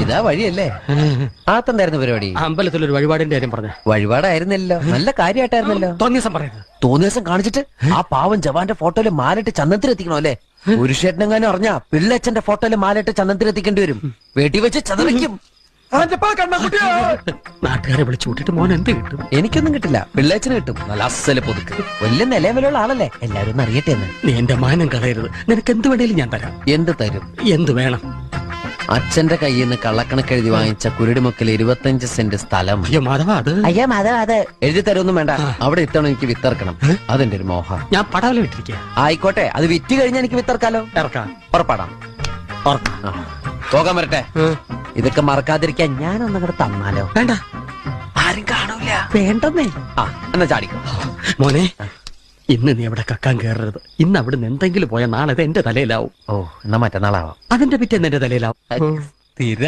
ഇതാ വഴിയല്ലേ? ആത്തെന്തായിരുന്നു പരിപാടി? അമ്പലത്തിലൊരു വഴിപാടിന്റെ കാര്യം പറഞ്ഞ. വഴിപാടായിരുന്നല്ലോ, നല്ല കാര്യമായിട്ടായിരുന്നല്ലോ. തോന്നിയ ദിവസം പറയരുത്. തോന്നിയ ദിവസം കാണിച്ചിട്ട് ആ പാവം ജവാന്റെ ഫോട്ടോയില് മാലിട്ട് ചന്ദനത്തിലെത്തിക്കണോ അല്ലേ? പുരുഷേട്ടനെങ്ങാനും അറിഞ്ഞാ പിള്ളേച്ചന്റെ ഫോട്ടോയില് മാലിട്ട് ചന്ദനത്തിലെത്തിക്കേണ്ടി വരും. വീട്ടിൽ വെച്ച് ചതറിക്കും. നാട്ടുകാരെ വിളിച്ചു കൂട്ടിട്ട് മോൻ എന്ത് കിട്ടും? എനിക്കൊന്നും കിട്ടില്ല, പിള്ളേച്ചന് കിട്ടും. നല്ല അസ്സല് പുതുക്ക്. വലിയ നിലവിലുള്ള ആളല്ലേ, എല്ലാരും ഒന്ന് അറിയട്ടെ എന്ന്. നീ എന്റെ മാനം കളയരുത്. നിനക്ക് എന്ത് വേണേലും ഞാൻ തരാം. എന്ത് തരും? എന്ത് വേണം? അച്ഛന്റെ കയ്യിൽ നിന്ന് കള്ളക്കണക്ക് എഴുതി വാങ്ങിച്ച കുരുടിമുക്കിൽ 25 സെന്റ് സ്ഥലം. അയ്യോ മാധവ, അത് അയ്യോ മാധവ, അത് എഴുതി തരുമൊന്നും വേണ്ട. അവിടെ ഇത്തവണ എനിക്ക് വിത്തർക്കണം. അതെന്റെ ഒരു മോഹ. ഞാൻ പടവല വിട്ടിരിക്കുക. ആയിക്കോട്ടെ, അത് വിറ്റ് കഴിഞ്ഞാൽ എനിക്ക് വിത്തർക്കാലോ. ഇറക്കാം. ഉറപ്പാടാം. പോകാൻ വരട്ടെ. ഇതൊക്കെ മറക്കാതിരിക്കാൻ ഞാനൊന്നും കൂടെ തന്നാലോ? വേണ്ട, ആരും കാണൂല. വേണ്ടെന്നേ. എന്നാ ചാടിക്കോ മോനെ. ഇന്ന് നീ അവിടെ കക്കാൻ കയറരുത്. ഇന്ന് അവിടെ നിന്ന് എന്തെങ്കിലും പോയാൽ നാളെ എന്റെ തലയിലാവും. ഓ, എന്നാ മറ്റന്നാളാവാം. അതിന്റെ പിറ്റേന്ന് എന്റെ തലയിലാവും. തീരെ